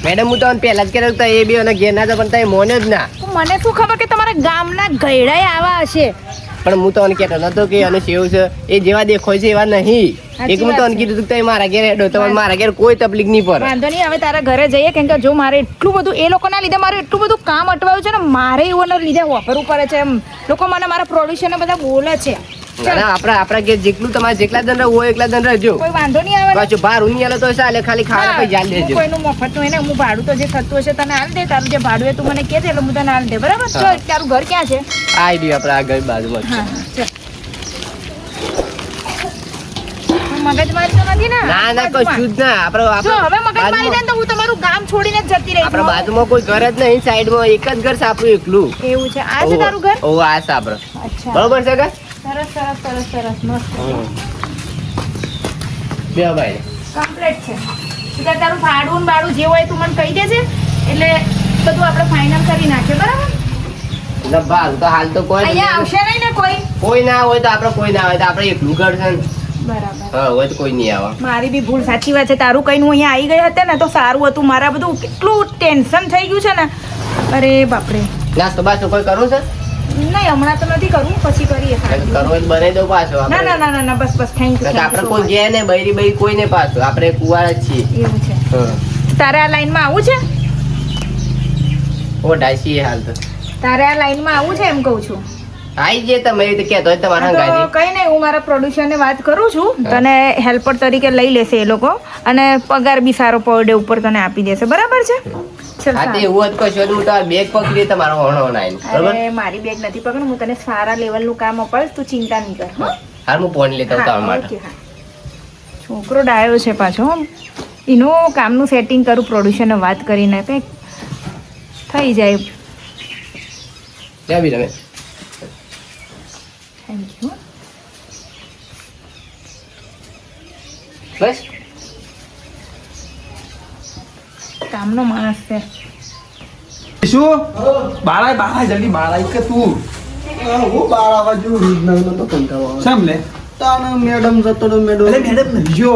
Madam હું તો પહેલા જ કહેતો એ બી અને ઘેર ના તો પણ તમે મોન્યો જ ના. મને શું ખબર કે તમારા ગામના ગયડાય આવા હશે. પણ હું તો કહેતો નતો કે અને સેવ છે એ જેવા દેખાય છે એવા નહીં. એક હું તો કીધું તું કે મારા ઘેર હેડો તો મારા ઘેર કોઈ તકલીફ નહીં પડે. વાંધો નહીં, હવે તારા ઘરે જઈએ કેમ કે જો મારે એટલું બધું એ લોકોના લીધે મારે એટલું બધું કામ અટવાયું છે ને, મારે એઓના લીધે વાપરવું પડે છે. એમ લોકો મને મારા પ્રોડ્યુસરને બધા બોલે છે. આપણા ઘેર જેટલું તમારે જેટલા દન રહો એટલા દન રહેજો. કોઈ વાંધો નહીં આવે. પાછું ભાડું નહીં આલે તો ચાલે, ખાલી ખાવા પૈસા આલી દેજો. કોઈનું મફત નું એને હું ભાડું તો જે થતું હશે તને આલ દે. તારું જે ભાડું એ તું મને કહે એટલે હું તને આલ દે. બરાબર? ચલ, તારું ઘર ક્યાં છે? આઈડી આપણા આ ઘર બાજુમાં છે. મગજમારી તો નથી ને? ના કશું જ ના. જો હવે મગજમારી થાય તો હું તમારું ગામ છોડીને જ જતી રહી. આપણા બાજુમાં કોઈ ઘર જ નહીં, સાઈડમાં એક જ ઘર સાપરું એકલું. એવું છે? આ છે તારું ઘર? ઓ આ સાપર. અચ્છા, બરોબર છે કે? સરસ સરસ સરસ સરસ મસ્ત બે ભાઈ કમ્પ્લીટ છે. તું તારું ભાડું ને બાડું જે હોય તું મને કહી દેજે એટલે બધું આપણે ફાઇનલ કરી નાખીએ. બરાબર? ના ભાડું તો હાલ તો કોઈ અહીંયા આવશે નહીં ને કોઈ? કોઈ ના હોય તો આપણે કોઈ ના હોય તો આપણે એકલું ઘર છે ને. બરાબર. હા હોય તો કોઈ નહીં આવે. મારી બી ભૂલ. સાચી વાત છે. તારું કઈ હું અહીંયા આવી ગઈ હતી ને તો સારું હતું. મારા બધું કેટલું ટેન્શન થઈ ગયું છે ને. અરે બાપરે. નાસ્તો બાસ્તો કોઈ કરવું છે? નહીં હમણાં તો નથી કરવું, પછી કરીએ. કરવો હોય તો બનાવી દો પાછો. ના ના ના ના બસ બસ થેન્ક યુ. આપણે કોઈ ગયા ને બૈરી બૈરી કોઈ ને પાછો, આપણે કુવારા જ છીએ. એવું છે? તારે આ લાઈનમાં આવું છે? ઓ ડાયસી હાલ તો તારે આ લાઈનમાં આવું છે એમ કહું છું. આઈ જે તમે એ તો કહેતો હોય તમારા હંગાજી. કઈ નહીં, હું મારા પ્રોડ્યુસરને વાત કરું છું. તને હેલ્પર તરીકે લઈ લેશે એ લોકો અને પગાર બી સારો પર ડે ઉપર તને આપી દેશે. બરાબર છે? હા તે એવું જ કશો હું તમારે બેગ પકડી તમારો હોણો નાઈ. બરાબર? અરે મારી બેગ નથી પકડ, હું તને સારા લેવલનું કામ અપાવીશ, તું ચિંતા નહીં કર. હાલ હું ફોન લેતો હું તમારા માટે. છોકરો ડાયો છે પાછો. એનું કામનું સેટિંગ કરું પ્રોડ્યુસરને વાત કરીને, કંઈક થઈ જાય. ત્યાં બી તમે થેન્ક યુ. બસ કામનો માણસ છે. શું બાળા જલ્દી બાળા કે તું હું બાર આવવા જેવું રીત નતો કંટાળો સમ લે તાને મેડમ જતો તો મેડમ મેડમ નહીં જો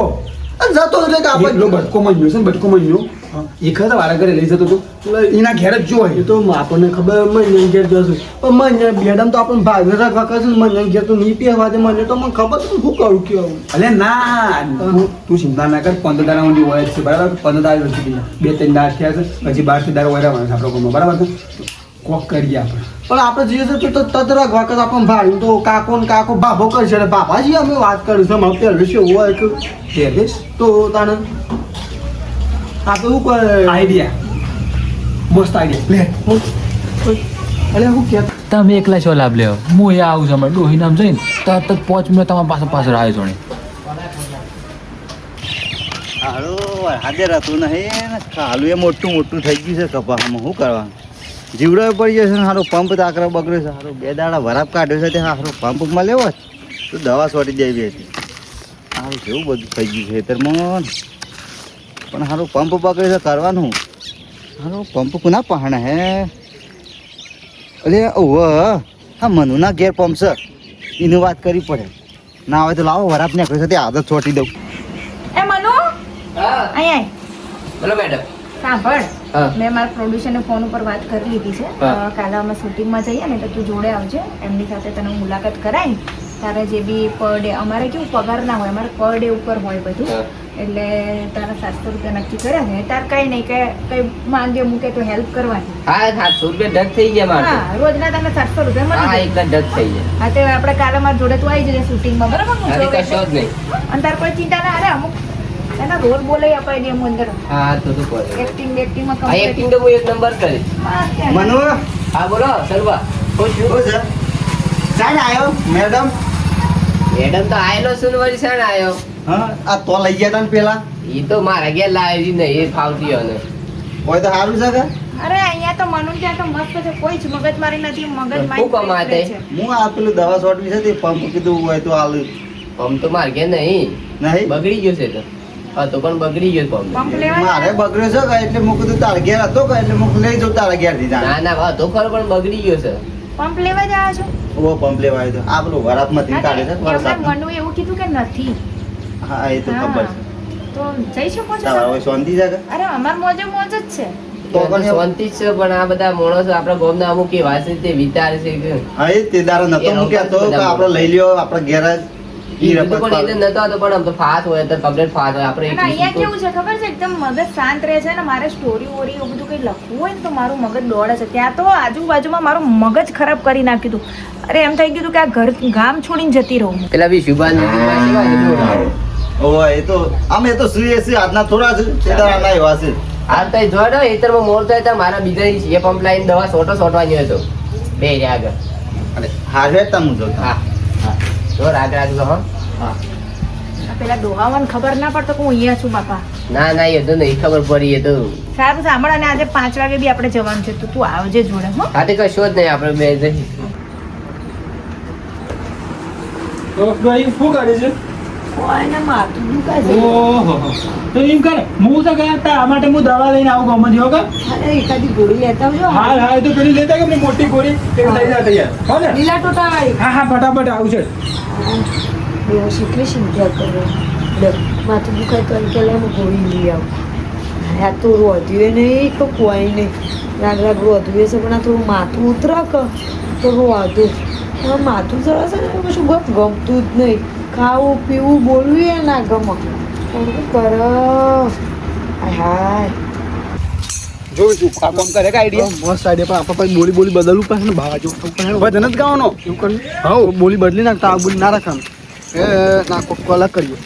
જતો એટલે કે આપણે એટલો બટકો મન્યો છે ને બટકો મન્યો એક હતા વારા ઘરે લઈ જતો હતો એના ઘેર જ જો એ તો આપણને ખબર મને ઘેર જશું પણ મને મેડમ તો આપણને ભાગ રાખવા કરશે ને મને ઘેર તો નહીં પહેવા દે. મને તો મને ખબર તો શું કરું કેવું. અલે ના તું ચિંતા ના કર 15 દાડા સુધી હોય જ છે બરાબર. 15 દાડા સુધી 2-3 દાડા થયા છે હજી 12 દાડા હોય રહેવાના છે આપણો બરાબર છે. કોક કરીએ આપણે પણ આપણે જઈએ તો તત રાખવા કરતા આપણને ભાડું તો કાકો ને કાકો ભાભો કરશે ને બાપાજી અમે વાત કરીશું અમારે પહેલું શું હોય કે પહેલેશ તો તાને આપણે શું કરે આઈડિયા મસ્ત આઈડિયા લે અરે હું કે તમે એકલા છો લાભ લેવો. હું એ આવું છું ડોહી નામ જઈને તરત જ 5 મિનિટ તમારા પાસે પાછળ આવી જોડે. હારું હાજર હતું નહીં હાલું એ મોટું મોટું થઈ ગયું છે કપાસમાં. શું કરવાનું? જીવડો પડી જશે ને સારું પંપ તાકરા બગડ્યો છે. સારું 2 દાડા વરાપ કાઢ્યો છે તે સારું પંપમાં લેવો તો દવા છોડી દેવી હતી. સારું કેવું બધું થઈ ગયું છે ખેતરમાં પણ સારું પંપ બગડ્યો છે કરવાનું. સારું પંપ કોના પહાણા હે? અરે ઓહ હા મનુના ઘેર પંપ છે એની વાત કરવી પડે. ના હોય તો લાવો વરાપ નાખ્યો છે તે આદત છોટી દઉં. એ મનુ હા અહીંયા બોલો મેડમ. સાંભળ, હા. મેં મારા પ્રોડ્યુસરને ફોન ઉપર વાત કરી લીધી છે. હા. કાલે અમે શૂટિંગમાં જઈએ ને તો તું જોડે આવજે. એમની સાથે તને મુલાકાત કરાય. તારે જે બી પર ડે અમારે કેવું પગાર ના હોય, અમારે પર ડે ઉપર હોય બધું. હા. એટલે તારા 700 રૂપિયા નક્કી કર્યા છે. તાર કઈ નહીં કે કઈ માંગે મૂકે તો હેલ્પ કરવાની. હા 700 રૂપિયા ડગ થઈ ગયા મારે. હા રોજના તને 700 રૂપિયા હા મળી એકદમ ડગ થઈ ગયા. હા તે આપણે કાલે મારા જોડે તું આવી જજે શૂટિંગમાં. બરાબર? હું અરે જોડે કશો જ નહીં. અને તાર કોઈ ચિંતા ના અરે અમુક એના રોલ બોલાઈ અપાઈ દે હું અંદર. હા તો કોઈ એક્ટિંગમાં આ એક્ટિંગ તો હું એક નંબર કરીશ. મનુ હા બોલો સર્વા. શું છે? ચાલ આવ્યો મેડમ. મેડમ તો આયેલો શું વળી છે ને આયો. હા આ તો લઈ ગયા તા ને પેલા એ તો મારા ઘેર લાવી નહીં એ ફાવતી અને હોય તો સારું છે કે અરે અહીંયા તો મનુ ત્યાં તો મસ્ત છે. કોઈ જ મગજમારી નથી. મગજ શું કમાતે? હું આ પેલું દવા છોડવી છે તે પંપ કીધું હોય તો હાલ પંપ તો મારા ઘેર નહીં નહીં બગડી ગયો છે તો. હા તો પણ બગડી ગયો પંપ. પંપ લેવા મારે બગડ્યો છે કે એટલે હું કીધું તારા ઘેર હતો કે એટલે હું લઈ જાઉં તારા ઘેર થી ના ના હા તો ખરો પણ બગડી ગયો છે. પંપ લેવા જ આવ્યા છો? ઓ પંપ લેવા આવ્યો આ પેલું વરાપ માંથી કાઢે છે એમને વરસાદ મનુ એવું કીધું કે નથી. હા એ તો ખબર છે તો જઈ શકો છો તારા તમે? હવે શાંતિ છે કે? અરે અમાર મોજે મોજ જ છે. તો પણ શાંતિ જ છે પણ આ બધા માણસો આપણા ગામના અમુક એવા છે તે વિચાર છે કે હા એ તે દારો નતો એ મૂક્યા તો બધા કે આપણે લઈ લ્યો આપણે ઘેર જ ઈ એ રપટ બધું પણ એ તો નતો હતો પણ આમ તો ફાસ્ટ હોય તો કમ્પ્લીટ ફાસ્ટ હોય આપણે અને અહીંયા કેવું છે ખબર છે એકદમ મગજ શાંત રહે છે ને મારે સ્ટોરી વોરી એવું બધું કંઈ લખવું હોય ને તો મારું મગજ દોડે છે. ત્યાં તો આજુબાજુમાં મારું મગજ ખરાબ કરી નાખ્યું હતું. અરે એમ થઈ ગયું હતું કે આ ઘર ગામ છોડીને જતી રહું. પેલા બી શુભાન ઓય એ તો અમે તો શ્રી આજના થોડા છે તે દાડા ના એવા છે આ તો જોડો એતરમાં મોર થાય તો મારા બીજા એ પંપ લાઈન દવા સોટવાની હતો બે રે આગળ અને હારે તમ જો હા હા જો આગળ આગળ હો આ પેલા ડોહાવાને ખબર ના પડતો કે હું અહીંયા છું બાપા. ના ના એ તો નહીં ખબર પડી એ તો સારું સાંભળ અને આજે 5 વાગે બી આપણે જવાનું છે તો તું આવજે જોડે હો. હા તે કશો જ નહીં આપણે બે જઈએ. તો ગઈ શું કરે છે? ઓયને માથું દુખાય છે. ઓહો તો એમ કરે હું તો ગયા તા આ માટે હું દવા લઈને આવું ગમત જો કે અરે એકાદી ગોળી લેતા આવજો. હા હા એ તો પેલી લેતા કે મોટી ગોળી એ લઈ જા તૈયાર હો ને લીલા ટોટા વાળી. હા હા ફટાફટ આવું છે બેવ શીખવી ચિંતા કરો માથું દુખાય તો કે હું ગોળી લઈ આવું આ તો રોધ્યું નહીં તો કોઈ નહીં રાગ રાગ રોધ્યું છે પણ આ થોડું માથું ઉતરા કે તો રોધું પણ માથું જરા છે ને કશું ગમતું જ નહીં ખાવું પીવું બોલવું એ ના ગમે પણ શું કરે હાય જોઉં છું આ કામ કરે કે આઈડિયા મસ્ત આઈડિયા પણ આપણે બોલી બોલી બદલવું પડે ને ભાવા જેવું ભજન જ ગાવાનો એવું કરી હા બોલી બદલી નાખતા આ બોલી ના રાખવાનું એ ના કોક અલગ કરીએ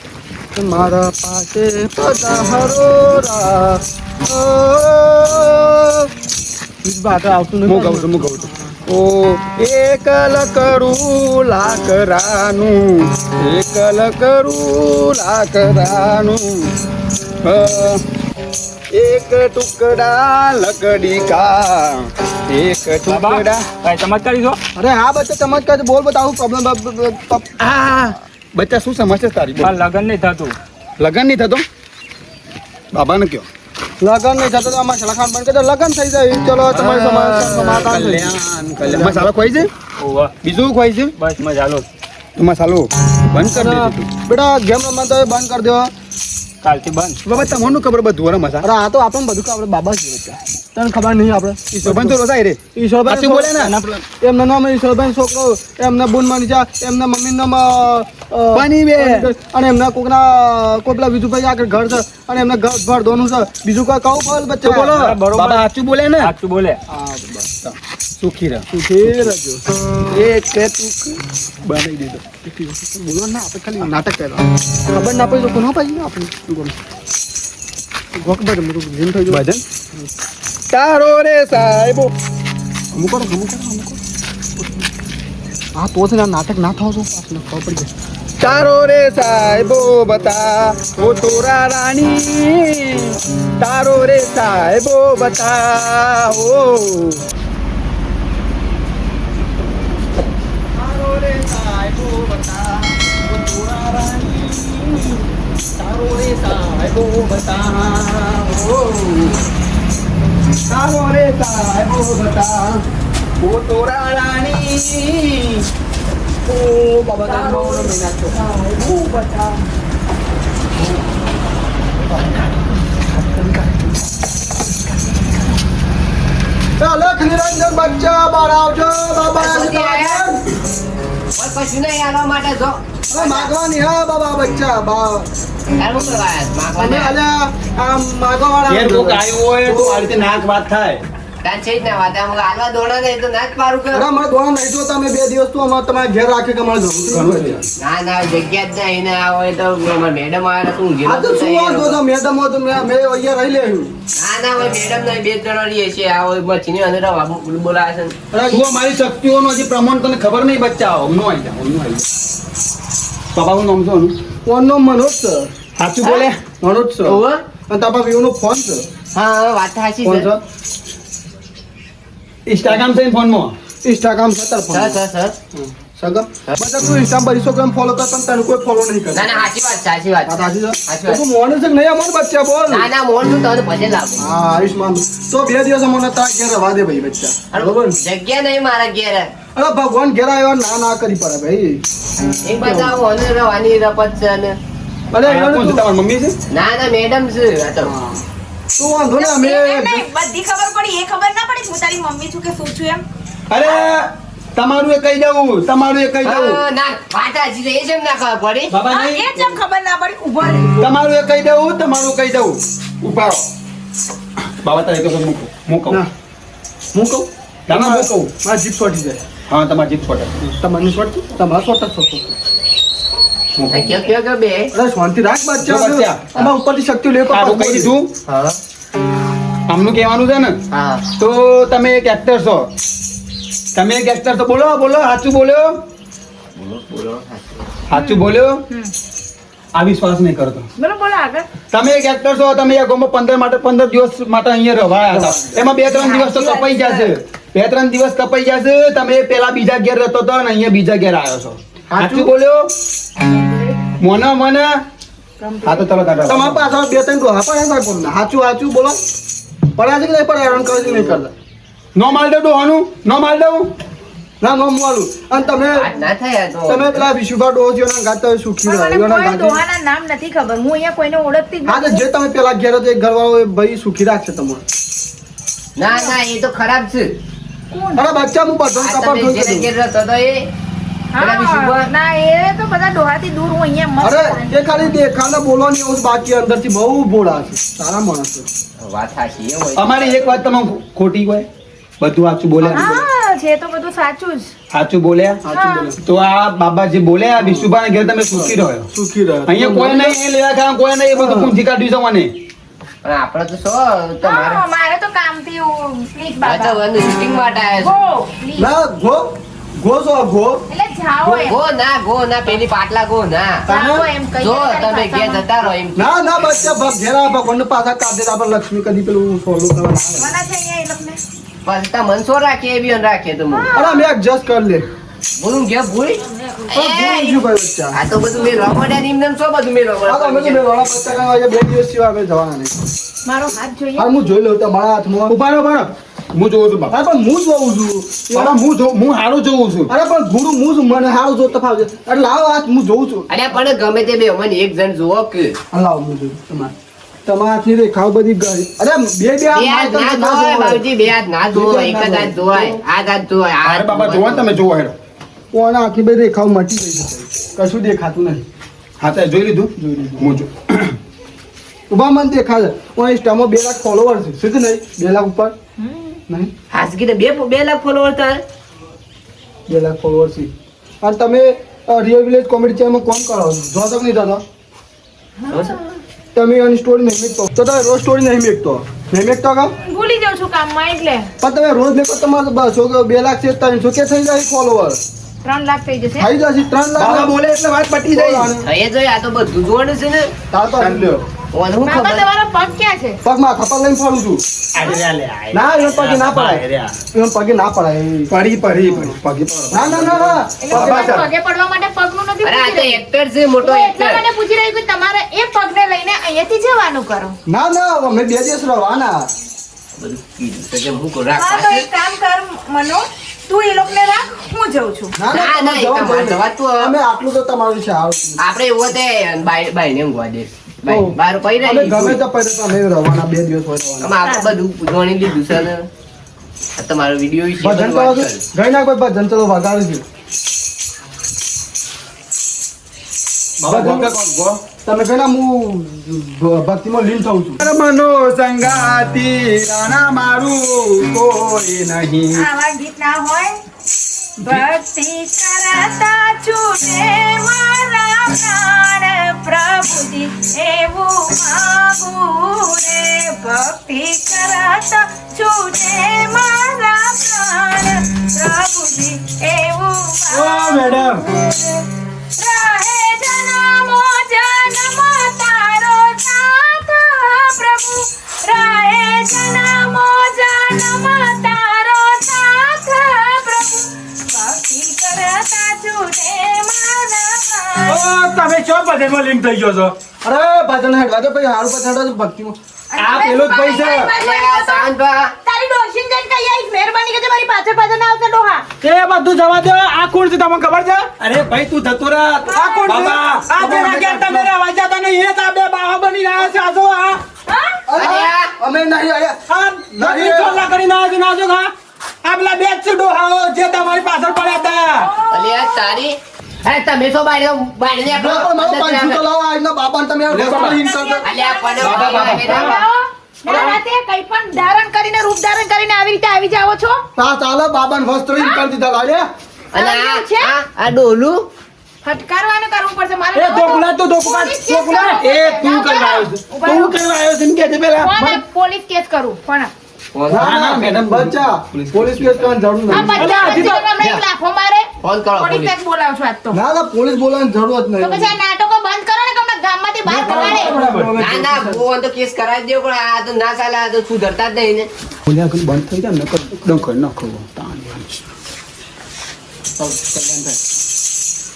કે મારા પાસે પધારો આવતું નહીં હું ગાઉં છું ઓ એકલ કરું લાકરાનું એકલ કરું લાકરાનું એક ટુકડા લકડી કા એક ટુકડા ચમત્કારી છો અરે હા બચ્ચા ચમત્કાર બોલ બતાવું પ્રોબ્લેમ હા બચ્ચા શું સમસ્યા તારી બોલ લગન નહીં થતું લગન નહીં થતો બાબાને કયો લગન નહીં થતો તો અમારે લખાણ બંધ કરી દો લગન થઈ જાય ચલો તમારે સમાધાન કલ્યાણ મસાલો ખોઈ છે બીજું ખોઈ છે બસ મજા લો તો મસાલો બંધ કરી દે બેટા ગેમ રમવા તો બંધ કરી દો કાલથી બંધ બાબા તમને ખબર બધું વરે મસા અરે આ તો આપણને બધું આપણે બાબા જ તને ખબર નહીં આપણે ઈશ્વરભાઈ તો રોસાય રે ઈશ્વરભાઈ બોલે ને એમના નામ ઈશ્વરભાઈ છોકરો એમના બુન માની એમના મમ્મી નામ પાણી બે અને એમના કોકના કોઈ પેલા વિજુભાઈ આગળ ઘર છે અને એમના ઘર ભર દોનું છે બીજું કોઈ કહું બોલ બચ્ચા બોલો બાબા સાચું બોલે ને સાચું બોલે હા બસ સુખી રહેજો એક ટુક બનાવી દેજો બોલો ના આપણે ખાલી નાટક કરવા ખબર ના પડી તો કોનો પાછી આપણે શું કરું ગોક બધું મોટું જીમ થઈ ગયું ભજન તારો રે સાહેબો અમુક કરો હા તો છે નાટક ના થાવ છો પાછળ ખબર પડી જાય તારો રે સાહેબો બતા ઓ તોરા રાણી તારો રે સાહેબો બતા ઓ તારો રે સાહેબો બતા ઓ તોરા રાણી તારો રે સાહેબો બતા ઓ તારો રે સાહેબો બતા ઓ તોરા રાણી ઓ બાબા તારો મહિના છો ઓ બતા ચાલો નિરંજન બચ્ચા બહાર આવજો બાબા કશું નહીં આના માટે જો માગવાની હા બાબા બચ્ચા બા તારું કરવા અમે માગવાને અલ્યા આ માગવાવાળા ઘેર કોક આવ્યું હોય તો આ રીતે નાક વાત થાય તાન છે જ ના વાત આમ હાલવા દોડા ને તો ના જ પારું કર અરે મને દોડા નહીં જોતા અમે 2 દિવસ તો અમારે તમારે ઘેર રાખે કે અમારે જવું ના ના જગ્યા જ નહીં ને આ હોય તો અમાર મેડમ આવ્યા તું આ તો શું વાંધો તો મેડમ હોય તો મેં અહીંયા રહી લેવું ના ના હોય મેડમ નહીં બે જણા રહીએ છીએ આ હોય મચીની અંદર બોલાવે છે અરે તું મારી શક્તિઓનો જે પ્રમાણ તને ખબર નહીં બચ્ચા હમનો આવી જા બાબા નામ છે ફોનનો મનોજ છે સાચું બોલે મનોજ છે ઓહો અને તારા વિવોનો ફોન છે હા વાત સાચી ફોન છે છે ઇન્સ્ટાગ્રામ છે ફોનમાં ઇન્સ્ટાગ્રામ છે તાર ફોન સર સગા બધા તું ઇન્સ્ટા પર ઇન્સ્ટાગ્રામ ફોલો કર પણ તને કોઈ ફોલો નહીં કરે ના ના સાચી વાત વાત સાચી છે સાચી તો વાત. તું મોને છે કે નહીં અમાર બચ્ચા બોલ ના ના મોડ નું તને ભજન લાગુ હા આયુષ્માન તો 2 દિવસ અમને તાર ઘેર રવા દે ભાઈ બચ્ચા બરોબર જગ્યા નહીં મારા ઘેર અરે ભગવાન ઘેર આવ્યો ના ના કરી પડે ભાઈ એક બધા અંદર રવાની રપત છે ને અરે એનો કોણ છે? તમારી મમ્મી છે? ના ના મેડમ છે આ તો તું વાંધો ને અમે એમ નહીં, બધી ખબર પડી એ ખબર ના પડી હું તારી મમ્મી છું કે શું છું એમ. અરે તમારું એ કહી દઉં, તમારું એ કહી દઉં, હા, ના વાત સાચી છે એ જેમ ના ખબર પડી બાબા હા, નહીં, એ જેમ ખબર ના પડી ઉભો રહે. તમારું એ કહી દઉં, તમારું કહી દઉં. ઉપાડો બાબા તારે કહો હું કહું હું કહું તમારે હું કહું મારા જીપ છોટી જાય. હા તમારી જીપ છોટે તમારી છોટતી તમારા છોટા છોટો. કયો બે અરે શાંતિ રાખ બચ્ચા અમારા ઉપરથી શક્તિ લે કહી દીધું. હા આમનું કહેવાનું છે ને હા તો તમે એક એક્ટર છો, તમે એક એક્ટર છો. બોલો બોલો સાચું બોલ્યો, સાચું બોલ્યો. આ વિશ્વાસ નહીં કરતો. બોલો બોલો આગળ. તમે એક એક્ટર છો, તમે એક ગામમાં 15 દિવસ માટે અહીંયા રહેવાયા હતા. એમાં 2-3 દિવસ તો કપાઈ જશે, 2-3 દિવસ કપાઈ જશે. તમે પેલા બીજા ઘેર રહેતો હતો ને અહીંયા બીજા ઘેર આવ્યો છો. સાચું બોલ્યો મોના મને. હા તો ચલો દાદા તમારા પાછળ 2-3 ડોહા પડ્યા છે. સાચું સાચું બોલો. પડ્યા છે કે નહીં પડ્યા? હેરાન કરે છે નહીં કરતા? નો માલ દઉં ડોહાનું, નો માલ દઉં ના નો માલું. અને તમે વાત ના થાય આ તો તમે પેલા વિશુભા ડોહો છે એના ગાતા સુખી પણ મને રહ્યો એના કોઈ ગાતી. દોહાના નામ નથી ખબર. હું અહીંયા કોઈને ઓળખતી જ હા તો નથી. જે તમે પેલા ઘેર હતો એ ઘરવાળો એ ભાઈ સુખી રાખશે તમને. ના ના એ તો ખરાબ છે અરે બચ્ચા હું બધો આ કપાળ તમે જોઈ જેને શકું. ઘેર રહેતો હતો એ પેલા વિશુભા? હા, ના એ તો બધા ડોહાથી દૂર હું અહીંયા અરે મસ્ત એ ખાલી દેખાને બોલવાની એવું બાકી અંદરથી બહુ ભોળા છે, સારા માણસ છે. વાત સાચી એ હોય અમારી એક વાત તમે ખોટી હોય, બધું સાચું બોલ્યા. હા છે તો બધું સાચું જ. સાચું બોલ્યા. તો આ બાબાજી બોલ્યા વિશુભાઈ ઘેર તમે સુખી રહ્યો. સુખી રહ્યો અહીંયા કોઈ નહીં એ લેવા ખાવા કોઈ નહીં, એ બધું પૂંજી કાઢ્યું છે મને. પણ આપણે તો શું તમારે હા, મારે તો કામથી પ્લીઝ આ તો બાબા વન શૂટિંગ માટે આવ્યા ગો પ્લીઝ. ના ગો ગો છો ગો. એટલે જાઓ છે એમ. ગો ના પેલી પાટલા ગો ના જાઓ એમ કહીએ જો તારી તમે ઘેર ભાષામાં. જતા રહો એમ ના ના બચ્ચા ઘેરા ભગવાન પાછા કાઢે તો આપણે લક્ષ્મી કદી પેલું સોલું કરવા ના આવે. મના છે અહીંયા એ લોકોને. પછી તમે મનસો રાખીએ એવી અન રાખીએ તો હું અરે અમે એડજસ્ટ કરી લે. બોલું ઘેર ભૂલ ભૂલી ગયું ભાઈ બચ્ચા. આ તો બધું મેં રમડ્યા ની એમને શું બધું મેં હા તો અમે તો રમડ્યા વાળા બચ્ચા કરવા આજે 2 દિવસ સિવાય અમે જવાના નહીં. મારો હાથ જોઈએ. હા હું જોઈ લઉં તમારા હાથમાં. ઉભા રહો બાળક. હું જોઉં છું બાપ. પણ હું જોઉં છું. બાબા હું હારું જોઉં છું. અરે પણ ગુરુ હું જ મને હારું જોતા ફાવશે. એટલે લાવો હાથ હું જોઉં છું. અરે પણ ગમે તે બે મને એક જણ જોવો કે હા લાવો હું જોઉં તમારા હાથની રેખાઓ બધી ગઈ. અરે બે બે હાથ ના જોવાય બાબુજી, બે હાથ ના જોવાય, એક જ હાથ જોવાય, આ હાથ જોવાય, આ હાથ જોવાય. તમે જોવો હેડો. કોના આખી બધી રેખાઓ મટી ગઈ છે. કશું દેખાતું નથી. હા તો જોઈ લીધું હું જો ઉભા મને દેખાશે. હું ઇન્સ્ટામાં 2 લાખ ફોલોવર છે. સીધું નહીં 2 લાખ ઉપર નહીં હાસકી તો બે લાખ ફોલોવર થાય 2 લાખ ફોલોવર છે. અને તમે રિયલ વિલેજ કોમેડી ચેનલમાં કોણ કરો છો? જો તક નહીં થતો તમે એની સ્ટોરી નહીં મેકતો તો તમે રોજ સ્ટોરી નહીં મેકતો કા ભૂલી જાઉં છું કામમાં એટલે પણ તમે રોજ મેકો તમારે 2 લાખ છે 300 કે થઈ જાય ફોલોવર 3 લાખ થઈ જશે. થઈ જશે 3 લાખ બોલે એટલે વાત પટી જાય. થઈ જોઈએ, આ તો બધું જોવાનું છે ને તાર તો લ્યો ઓને હું બાબા ખબર તમારો પગ ક્યાં છે? પગમાં થપ્પડ લઈને ફરું છું. ના એનો પગે ના પડાય, એનો પગે ના પડાય. પડી પગે ના ના ના ના એટલે તમારે પગે પડવા માટે પગનું નથી અરે આ તો પૂછી રહ્યું. એક્ટર છે, મોટો હું એટલા એક્ટર. માટે પૂછી રહ્યું કે તમારે એ પગને લઈને અહીંયાથી જવાનું કરો. ના ના અમે 2 દિવસ રહેવાના. બધું કીધું છે કે હું હા રાખવા તો છે. એક કામ કર મનો, તું એ લોકોને રાખ, હું જઉં છું. ના ના, ના ના, તમે તમારે જવા જવાતું હવે. અમે આટલું તો તમારું છે આવતું. આપણે એવું તે બાઈ ને ઊંઘવા દે બાઈ ઓહ. બાર પડી અમે ગમે રહી તો પહેલા તો અમે રહેવાના 2 દિવસ હોય રહેવાના. અમે આપણે બધું જાણી લીધું છે ને આ તમારો વિડીયો વિશે ભજન બધું કરો વાત છો? કર. ગઈ ના કોઈ ભજન ચલો વગાડું છું. તમે કઈ ના હું ભક્તિમાં લીન થઉં છું. મનો સંગાતી રાણા મારું કોઈ નહીં. આવા ગીત ના હોય. ભક્તિ કરતા છૂટે મારા પ્રાણ પ્રભુજી એવું માગું રે. ભક્તિ કરતા છૂટે મારા પ્રાણ પ્રભુજી એવું ઓ મેડમ રહે જન્મો જન્મ તારો સાથ પ્રભુ. રહે જન્મો જન્મ તારો સાથ પ્રભુ. ભક્તિ કરતા છૂટે મારા પ્રાણ. તમે શું ભજનમાં લીન થઈ ગયો છો? અરે ભજન હેડવા દો પછી હારું ભજન હેડવા દો ભક્તિમાં. અને આ પેલો જ ભાઈ છે. અલ્યા શાંત બા. તારી ડોશીને જઈને કહી આવીશ, મહેરબાની કરજે મારી પાછળ પાછળ ના આવતા ડોહા. એ બધું જવા દો. આ કોણ છે તમને ખબર છે? અરે ભાઈ તું જતો રહે. આ કોણ છે? આ જેના ઘેર તમે રહેવા જતા નહીં, એ જ આ બે બાવા બની રહ્યા છે. આ જો આ. અલ્યા અમે નહીં આયા આ નકલી ચોલા કરીને આવ્યા છે, નાજો ખા. આ પેલા બે જ છે ડોહાઓ જે તમારી પાછળ પડ્યા હતા. અલ્યા તારી અરે તમે તો બાયને મારો 500 તો લાવો આજના બાપાને તમે રસ્તા હિંસા કરતા. અલ્યા પણ ના, ના, તે કંઈ પણ ધારણ કરીને રૂપ ધારણ કરીને આવી રીતે આવી જાઓ છો. તા ચાલે બાબાને વસ્ત્ર હિંસા કરી દીધા લાડે. અને આવ્યું છે? આ ડોલું ફટકારવાનું કરવું પડશે મારે. એ ડોકલા તો ડોકલા ડોકલા એ તું કરવા આવ્યો છે. તું કરવા આવ્યો છે એમ કે છે પેલા. કોને પોલીસ કેસ કરું પણ ના ના મેડમ બચ્ચા પોલીસ કેસ કરવાની જરૂર આ નથી. બધા વચ્ચે તમને એક લાફો મારે ફોન કરો પોલીસ પોલીસ. કેસ બોલાવ છો આજ તો. ના ના પોલીસ બોલાવવાની જરૂર જ તો નહીં. પછી આ નાટકો બંધ કરો ને કે હમણાં ગામમાંથી બહાર કઢાડે. ના ના હું તો કેસ કરાવી દઉં પણ આ તો ના ચાલે આ તો સુધરતા જ નહીં ને બોલ્યા કઈ બંધ થઈ જાય ને એકદમ કરી નાખો.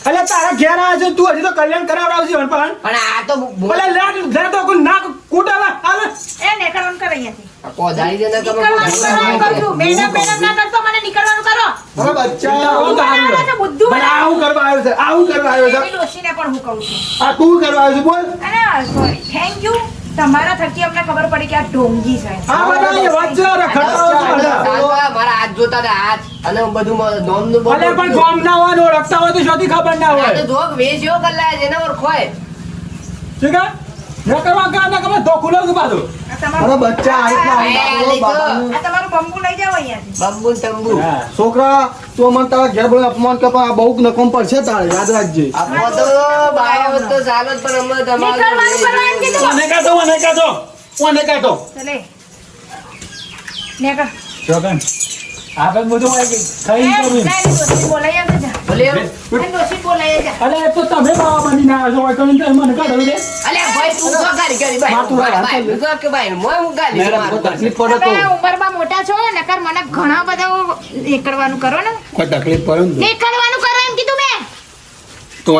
અલે તારા ઘેર આવ્યા છે તું હજી તો કલ્યાણ કરાવડાવશે વનપાલ. પણ આ તો અલે લે તો કોઈ નાક કૂટાવા હાલે. એ નીકળવાનું કરો અહીંયાથી. પોધારી છે ને તમે નીકળવાનું કરો, કહું છું. મેડમ ના કરશો, મને નીકળવાનું કરો. અરે બચ્ચા આવું તો હારું બનાવવાના છે, બુદ્ધુ પણ આવું કરવા આવ્યો છે, આવું કરવા આવ્યો એવી છે. ડોશીને પણ હું કહું છું. આ તું કરવા આવ્યો છે બોલ. અને સોરી, થેન્ક યુ. તમારા થકી અમને ખબર પડી કે આ ઢોંગી છે. આ બધા એ વચ્ચે રખડતા હોય છે બધા. મારા હાથ જોતા હતા હાથ અને બધું નોમનું અલે પણ ગામ ના હોય ને ઓળખતા હોય તો શોધી ખબર ના આ તો હોય. જોક વેચ્યો કલાય જેને ઓળખોય ઠીક હે? ન કરવા કામ ના ખબર ધોકું લઉં છું પાછું. આ તમારું અરે બચ્ચા આ રીતના એ બાબાનું. આ તમારું બંબુ લઈ જાઓ અહીંયાથી. બંબુ તંબુ હા. છોકરા તું મને તારા ઘેર બોલે અપમાન કર પણ આ બહુ નકમ પડશે તારે યાદ રાખજે. આપો તો બાયો તો ચાલો જ પણ અમે નીકળવાનું કરો એમ કીધું. મને કાઢો મને કાઢો મને કાઢો. ચલે. નીકળ. જોગન આપણે બધું ખાઈ એ, કરી. ના, એની ડોશી બોલાઈ આવજે જા. બોલે એની ડોશી બોલાઈ જા. અલે એ તો તમે બાવા બની ના આવ્યો હોય કરીને તો મને કાઢો લે. અલ્યા ભાઈ તું તો ગાડી કરી ભાઈ તું તો કે ભાઈ મોય હું ગાડી મારું તકલીફ પડે તો તમે ઉંમરમાં મોટા છો નકર મને ઘણા બધા નીકળવાનું કરો ને. કોઈ તકલીફ પડે ને નીકળવાનું કરો એમ કીધું મેં. તો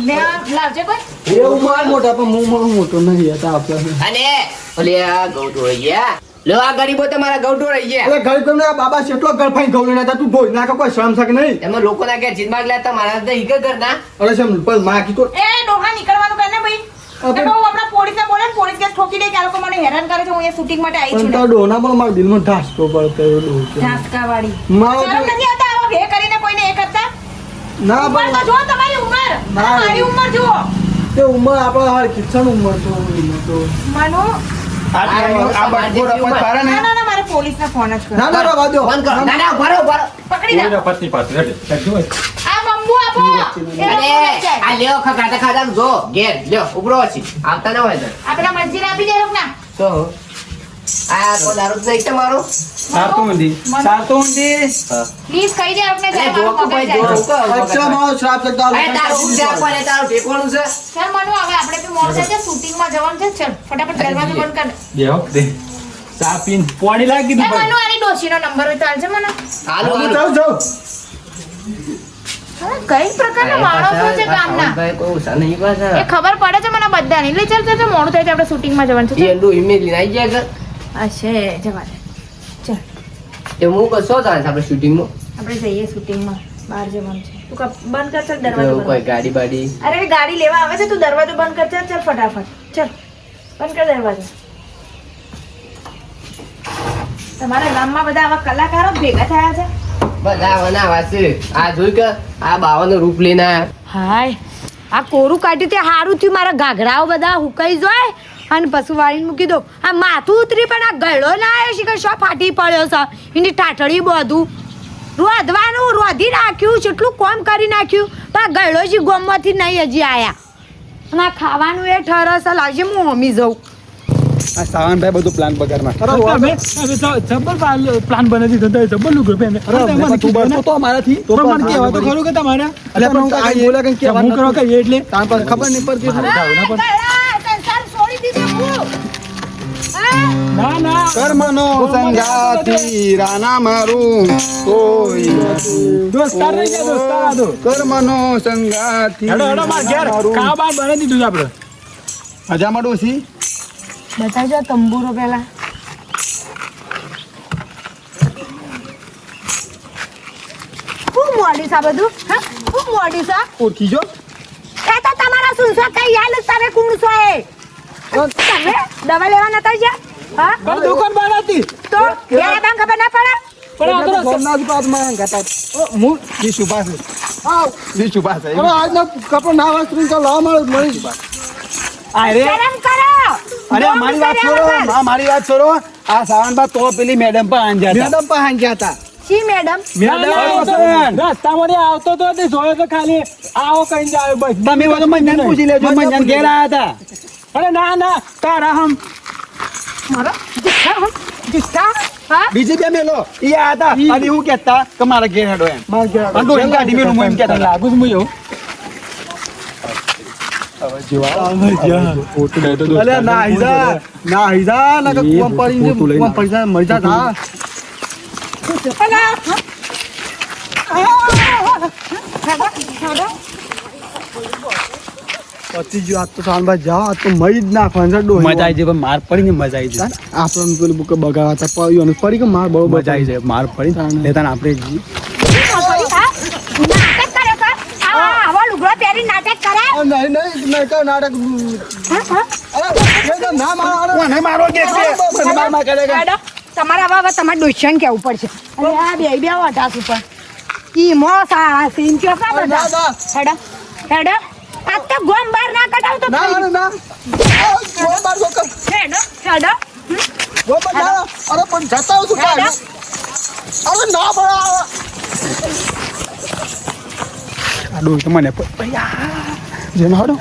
મેં લાવજે કોઈ. એ ઉંમર મોટા પણ હું મોટો નહીં હતા આપણે. અને ઓલે આ ગૌટો રહી ગયા લો આ ગરીબો તમારા ગૌટો રહી ગયા એટલે ઘર તમને આ બાબા કેટલો ઘર ફાઈ ગૌ લેના હતા તું ભોજ નાખો કોઈ શરમ છે કે નહીં. એમાં લોકો ના ઘેર જીત માગ લેતા મારા તો ઈક કરના અરે શેમ પણ માં કીધું એ ડોહા નીકળવાનું કર ને ભાઈ. આપણે- નકર હું હમણાં પોલીસને બોલે ને પોલીસ કેસ ઠોકી દે કે આ લોકો મને હેરાન કરે છે હું અહીંયા શૂટિંગ માટે આવી પણ છું તારો ડોના પણ મારા દિલમાં ઢાસકો પડતો એવો ડોહ છે. ઝાંસકાવાળી. મારો શરમ નથી આવતા આવા ભે કરીને કોઈને એ કરતા? ના ઉંમર તો પણ જુઓ તમારી ઉંમર. ના. મારી ઉંમર જુઓ. તે ઉંમર આપણે હાલ કિચન ઉંમર તો ઉંમર તો માનો આ બાજુ રફત પાડે ને ના ના ના મારે પોલીસને ફોન જ કરો. ના ના રવા દો ફોન કરો ના ના ભરો ભરો પકડી દો. પત્ની પાસે હેડે. આ બંબુ આપો. એ અને લોકો લઈ જાય. આ લ્યો ખાતા ખાતા જો ઘેર લ્યો ઉપરો છે આવતા ના હોય તો આપણા મંજીર આપી દે લોકના. તો આ તો દારૂ જ નહીં તમારો પ્લીઝ કહી દે આપણે અરે જાય જોકો ભાઈ જોકો અચ્છા મારો શ્રાપ છે તારો અરે તારું ઉઠ્યા કોને તારું ઠેકવાનું છે ચાલ મનુ હવે આપણે બી મોડ થાય છે શૂટિંગમાં જવાનું છે ચાલ ફટાફટ દરવાજો બંધ કર. બેહો દે. ચા પીને પાણી લાગી એ દીધું. મનુ આની ડોશીનો નંબર હોય તો આલજે મને. હાલો હું હાલો જાઉં જાઉં. હવે કઈ પ્રકારના માણસો છે ગામના ભાઈ કોઈ ઉષા નહીં પાછા એ ખબર પડે છે મને બધાની લે ચાલ ચાલ ચાલ, મોડું થાય છે આપણે શૂટિંગમાં જવાનું છે એ અંડુ ઇમેજ લઈને આવી ગયા ઘર આ છે જવા દે ચાલ એ હું કશો ચાલે છે આપણે શૂટિંગમાં આપણે જઈએ શૂટિંગમાં બહાર જવાનું છે તું બંધ કર ચાલ દરવાજો કોઈ બંધ કર. ગાડી બાડી અરે ગાડી લેવા આવે છે તું દરવાજો બંધ કર ચાલ ચાલ ફટાફટ ચાલ બંધ કર દરવાજો. તમારા ગામમાં બધા આવા કલાકારો જ ભેગા થયા છે. બધા બનાવા છે આ જોઈ કે આ બાવાનું રૂપ લઈને આયા હાય આ કોરું કાઢ્યું તે સારું થયું મારા ઘાઘરાઓ બધા હુકાઈ જાય અને પશુ વાળીને મૂકી દો આ માથું ઉતરી પણ આ ગળો ના આવ્યો છે કે શું ફાટી પડ્યો છે એની ટાટડી બધું રોધવાનું રોધી નાખ્યું કેટલું કોમ કરી નાખ્યું પણ આ ગળો જ ગોમમાંથી નહીં હજી આયા અને આ ખાવાનું એ ઠરસ લાવજે હું હમી જાઉં આ સાવનભાઈ બધું પ્લાન બગાડમાં. જબ્બર પ્લાન બનાવી દીધો તો જબ્બર લુગડો પહેરે. અરે તું બનતો તો અમારાથી તો પણ મને કહેવાય તો ખરું કે તમારે અલ્યા પણ આ બોલ્યા કંઈ કહેવાનું હું કરવા કહીએ એટલે તાર પાસે ખબર નહીં પડતી સંસાર છોડી દીધો હું હા? ના ના કર્મનો સંગાથી રાના મારું કોઈ દોસ્તાર રહી ગયા દોસ્તાર આ દો. કર્મનો સંગાથી હેડો હેડો માર ઘેર રાના મારું. ખાવા બાર બનાવી દીધું છે આપણે. હજામાં ડોસી બતાવજો તંબુરો પેલા. શું મોડ્યું છે આ બધું? હા, શું મોડ્યું છે? ઓળખી જો એ તો તમારા શું છે? કઈ યાદ તમે કોણ છો એ? તમે દવા લેવા નતા ગયા? હા? પણ દુકાન બહાર હતી તો યાર બાંગ ખબર ના પડે? પણ આ તો સોમનાથ બાદ માં ગાતા હું જી સુભા છે જી સુભા છે હવે આજનો કપડો ના વાસ્ત્રી તો લાવ મળી અરે શરમ કરો. અરે મારી વાત છોડો મારી વાત છોડો આ સાવન બા તો પેલી મેડમ પર આંજા મેડમ પર આંજા હતા શી મેડમ? મેડમ રસ્તામાં આવતો તો તે જોયો તો ખાલી આવો કઈ જાય બસ. તમે બધું મન્યાને પૂછી લેજો મન્યાને ઘેર આયા હતા અરે ના ના તારા હમ મારો જીઠા હા બીજી બે મેલો ઈ આયા હતા અને હું કહેતા કે મારા ઘેર હેડો એમ મારા ઘેર હેડો ડોઈ ગાડી મેલું હું એમ કહેતા લાગુ છું હું એવું અલે ના હિજા ના કે કોમ પડીને કોમ પૈસા મરી જા થા પતિ જો આજ તો સાલભાઈ જાઓ આજ તો મરી જ નાખવાનું છે ડોહી મજા આવી જાય પણ માર પડી ને મજા આવી જાય આપણને પેલું બુક બગાડતા પડ્યું અને ફરી કે માર બહુ મજા આવી જાય માર પડી લેતા આપણે જી નાટક કરે છે આવો લુગડો પહેરી નાટક કરે નહીં કહો નાટક હા અરે ના મારો નહીં મારો કે માર કરે હેડો તમારા હવે તમારે ડોશન કેવું પડશે અને આ બે વટાસ ઉપર ઈ મો સા સીન કયો કા બધા હેડો હેડો આ તો ગોમ બાર ના કટાવ તો ના ના ગો બાર ગો કર હેડો હેડો ગો બાર અરે પણ જતા હું હેડો અરે ના બડા આ ડોહી તો મને જેનો હાડો